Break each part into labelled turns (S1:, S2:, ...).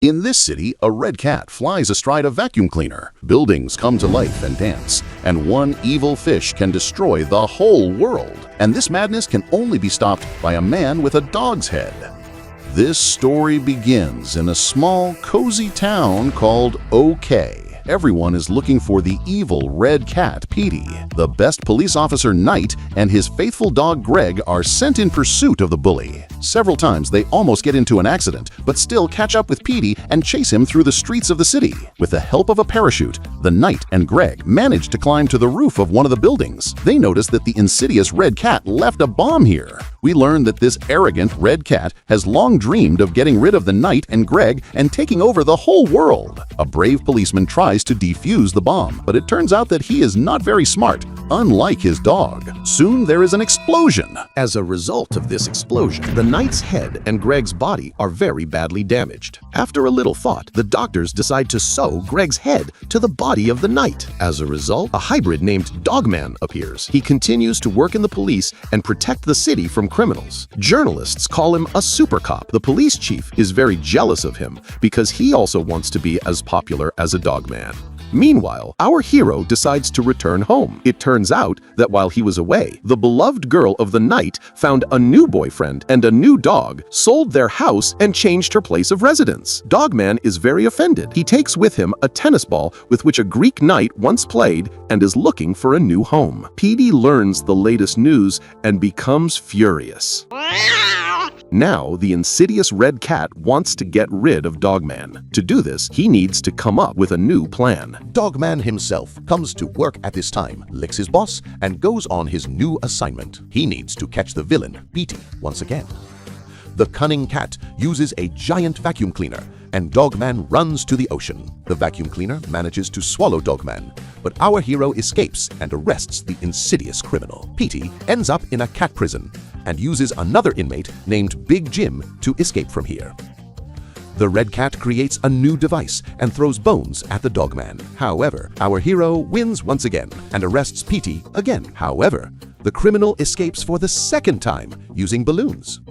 S1: In this city, a red cat flies astride a vacuum cleaner. Buildings come to life and dance, and one evil fish can destroy the whole world. And this madness can only be stopped by a man with a dog's head. This story begins in a small, cozy town called OK. Everyone is looking for the evil red cat, Petey. The best police officer, Knight, and his faithful dog, Greg, are sent in pursuit of the bully. Several times they almost get into an accident, but still catch up with Petey and chase him through the streets of the city. With the help of a parachute, the Knight and Greg manage to climb to the roof of one of the buildings. They notice that the insidious red cat left a bomb here. We learn that this arrogant red cat has long dreamed of getting rid of the Knight and Greg and taking over the whole world. A brave policeman tries to defuse the bomb, but it turns out that he is not very smart, unlike his dog. Soon there is an explosion.
S2: As a result of this explosion, the Knight's head and Greg's body are very badly damaged. After a little thought, the doctors decide to sew Greg's head to the body of the Knight. As a result, a hybrid named Dogman appears. He continues to work in the police and protect the city from criminals. Journalists call him a super cop. The police chief is very jealous of him because he also wants to be as popular as a Dogman. Meanwhile, our hero decides to return home. It turns out that while he was away, the beloved girl of the Knight found a new boyfriend and a new dog, sold their house, and changed her place of residence. Dogman is very offended. He takes with him a tennis ball with which a Greek knight once played and is looking for a new home. Petey learns the latest news and becomes furious. Now, the insidious red cat wants to get rid of Dogman. To do this, he needs to come up with a new plan.
S3: Dogman himself comes to work at this time, licks his boss, and goes on his new assignment. He needs to catch the villain, Petey, once again. The cunning cat uses a giant vacuum cleaner, and Dogman runs to the ocean. The vacuum cleaner manages to swallow Dogman, but our hero escapes and arrests the insidious criminal. Petey ends up in a cat prison and uses another inmate named Big Jim to escape from here. The red cat creates a new device and throws bones at the Dogman. However, our hero wins once again and arrests Petey again. However, the criminal escapes for the second time using balloons.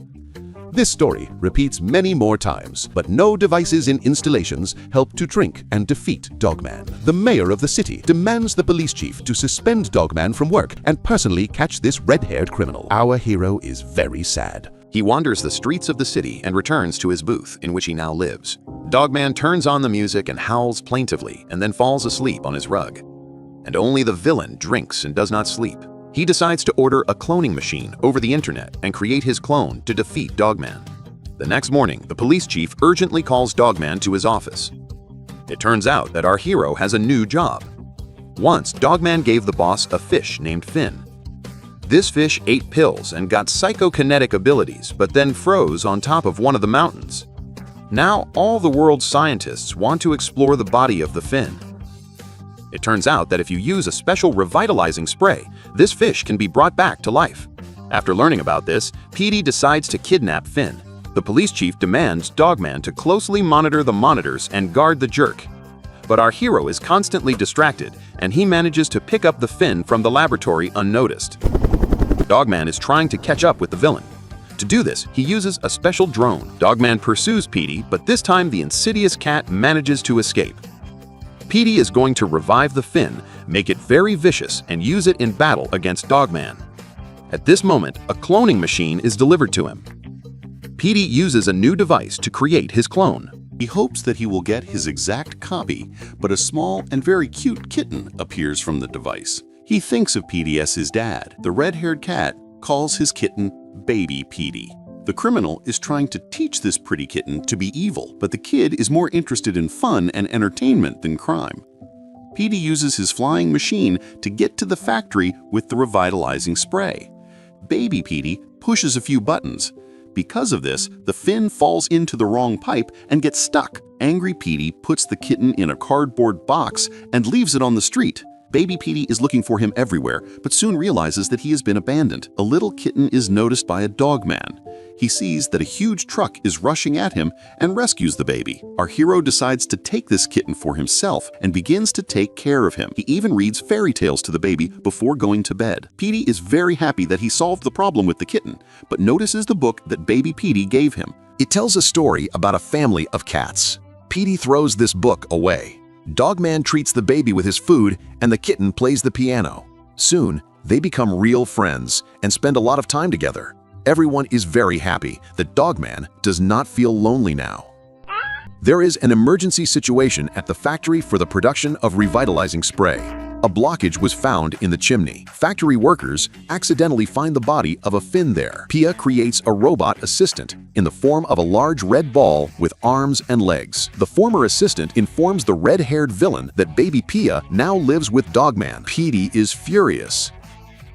S3: This story repeats many more times, but no devices in installations help to drink and defeat Dogman. The mayor of the city demands the police chief to suspend Dogman from work and personally catch this red-haired criminal. Our hero is very sad.
S1: He wanders the streets of the city and returns to his booth, in which he now lives. Dogman turns on the music and howls plaintively and then falls asleep on his rug. And only the villain drinks and does not sleep. He decides to order a cloning machine over the internet and create his clone to defeat Dogman. The next morning, the police chief urgently calls Dogman to his office. It turns out that our hero has a new job. Once, Dogman gave the boss a fish named Finn. This fish ate pills and got psychokinetic abilities, but then froze on top of one of the mountains. Now, all the world's scientists want to explore the body of the Finn. It turns out that if you use a special revitalizing spray, this fish can be brought back to life. After learning about this, Petey decides to kidnap Finn. The police chief demands Dogman to closely monitor the monitors and guard the jerk. But our hero is constantly distracted, and he manages to pick up the Finn from the laboratory unnoticed. Dogman is trying to catch up with the villain. To do this, he uses a special drone. Dogman pursues Petey, but this time the insidious cat manages to escape. Petey is going to revive the Finn, make it very vicious, and use it in battle against Dogman. At this moment, a cloning machine is delivered to him. Petey uses a new device to create his clone. He hopes that he will get his exact copy, but a small and very cute kitten appears from the device. He thinks of Petey as his dad. The red-haired cat calls his kitten Baby Petey. The criminal is trying to teach this pretty kitten to be evil, but the kid is more interested in fun and entertainment than crime. Petey uses his flying machine to get to the factory with the revitalizing spray. Baby Petey pushes a few buttons. Because of this, the Finn falls into the wrong pipe and gets stuck. Angry Petey puts the kitten in a cardboard box and leaves it on the street. Baby Petey is looking for him everywhere, but soon realizes that he has been abandoned. A little kitten is noticed by a Dogman. He sees that a huge truck is rushing at him and rescues the baby. Our hero decides to take this kitten for himself and begins to take care of him. He even reads fairy tales to the baby before going to bed. Petey is very happy that he solved the problem with the kitten, but notices the book that Baby Petey gave him. It tells a story about a family of cats.
S2: Petey throws this book away. Dogman treats the baby with his food, and the kitten plays the piano. Soon, they become real friends and spend a lot of time together. Everyone is very happy that Dogman does not feel lonely now. There is an emergency situation at the factory for the production of revitalizing spray. A blockage was found in the chimney. Factory workers accidentally find the body of a Finn there. Pia creates a robot assistant in the form of a large red ball with arms and legs. The former assistant informs the red-haired villain that baby Pia now lives with Dogman. Petey is furious.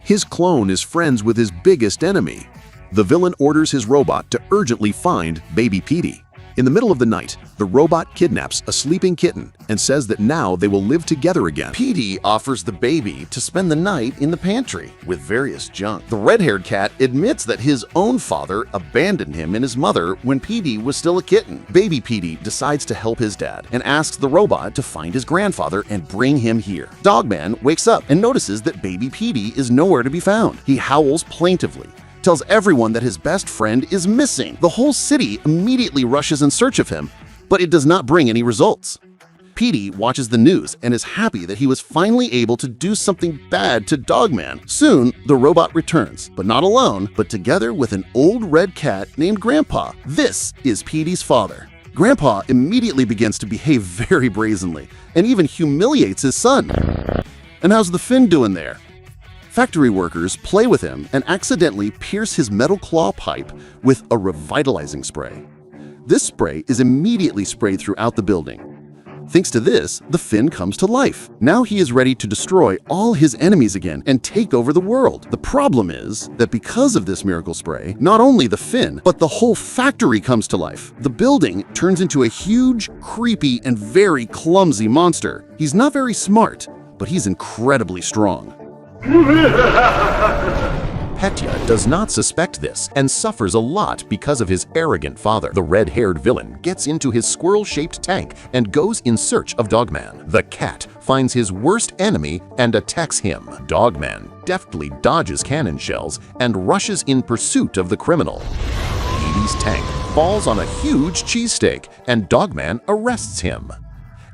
S2: His clone is friends with his biggest enemy. The villain orders his robot to urgently find baby Petey. In the middle of the night, the robot kidnaps a sleeping kitten and says that now they will live together again.
S4: Petey offers the baby to spend the night in the pantry with various junk. The red-haired cat admits that his own father abandoned him and his mother when Petey was still a kitten. Baby Petey decides to help his dad and asks the robot to find his grandfather and bring him here. Dogman wakes up and notices that baby Petey is nowhere to be found. He howls plaintively, tells everyone that his best friend is missing. The whole city immediately rushes in search of him, but it does not bring any results. Petey watches the news and is happy that he was finally able to do something bad to Dogman. Soon, the robot returns, but not alone, but together with an old red cat named Grandpa. This is Petey's father. Grandpa immediately begins to behave very brazenly and even humiliates his son. And how's the Finn doing there? Factory workers play with him and accidentally pierce his metal claw pipe with a revitalizing spray. This spray is immediately sprayed throughout the building. Thanks to this, the Finn comes to life. Now he is ready to destroy all his enemies again and take over the world. The problem is that because of this miracle spray, not only the Finn, but the whole factory comes to life. The building turns into a huge, creepy, and very clumsy monster. He's not very smart, but he's incredibly strong.
S2: Petya does not suspect this and suffers a lot because of his arrogant father. The red-haired villain gets into his squirrel-shaped tank and goes in search of Dogman. The cat finds his worst enemy and attacks him. Dogman deftly dodges cannon shells and rushes in pursuit of the criminal. Petey's tank falls on a huge cheesesteak and Dogman arrests him.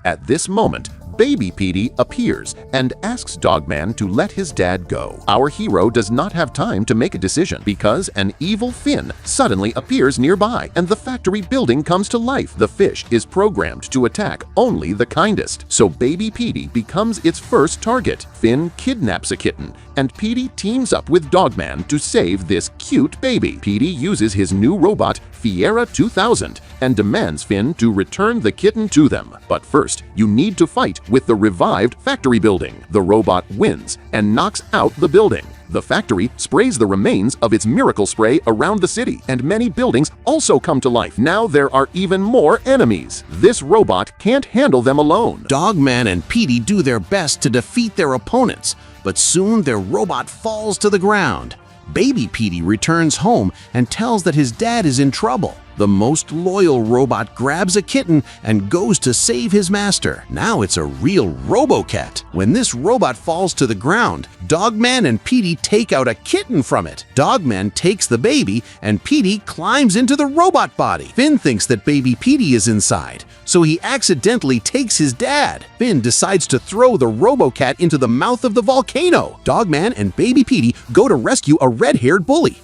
S2: At this moment, baby Petey appears and asks Dogman to let his dad go. Our hero does not have time to make a decision because an evil Finn suddenly appears nearby and the factory building comes to life. The fish is programmed to attack only the kindest, so baby Petey becomes its first target. Finn kidnaps a kitten and Petey teams up with Dogman to save this cute baby. Petey uses his new robot Fiera 2000 and demands Finn to return the kitten to them. But first, you need to fight with the revived factory building. The robot wins and knocks out the building. The factory sprays the remains of its miracle spray around the city, and many buildings also come to life. Now there are even more enemies. This robot can't handle them alone.
S5: Dogman and Petey do their best to defeat their opponents, but soon their robot falls to the ground. Baby Petey returns home and tells that his dad is in trouble. The most loyal robot grabs a kitten and goes to save his master. Now it's a real RoboCat. When this robot falls to the ground, Dogman and Petey take out a kitten from it. Dogman takes the baby and Petey climbs into the robot body. Finn thinks that baby Petey is inside, so he accidentally takes his dad. Finn decides to throw the RoboCat into the mouth of the volcano. Dogman and baby Petey go to rescue a red-haired bully.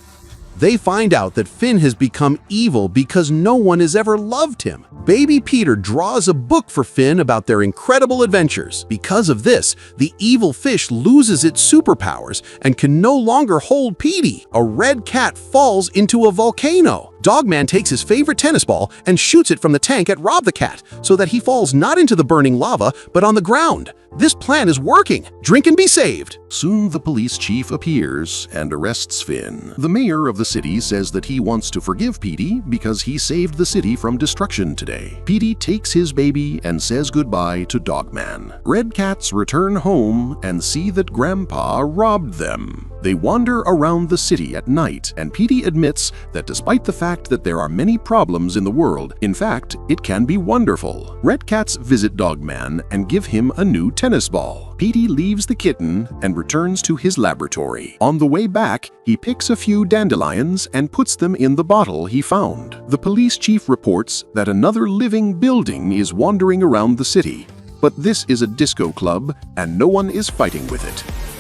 S5: They find out that Finn has become evil because no one has ever loved him. Baby Peter draws a book for Finn about their incredible adventures. Because of this, the evil fish loses its superpowers and can no longer hold Petey. A red cat falls into a volcano. Dogman takes his favorite tennis ball and shoots it from the tank at Rob the cat so that he falls not into the burning lava but on the ground. This plan is working. Drink and be saved.
S2: Soon the police chief appears and arrests Finn. The mayor of the city says that he wants to forgive Petey because he saved the city from destruction today. Petey takes his baby and says goodbye to Dogman. Red cats return home and see that Grandpa robbed them. They wander around the city at night, and Petey admits that despite the fact that there are many problems in the world, in fact, it can be wonderful. Red cats visit Dogman and give him a new tennis ball. Petey leaves the kitten and returns to his laboratory. On the way back, he picks a few dandelions and puts them in the bottle he found. The police chief reports that another living building is wandering around the city, but this is a disco club and no one is fighting with it.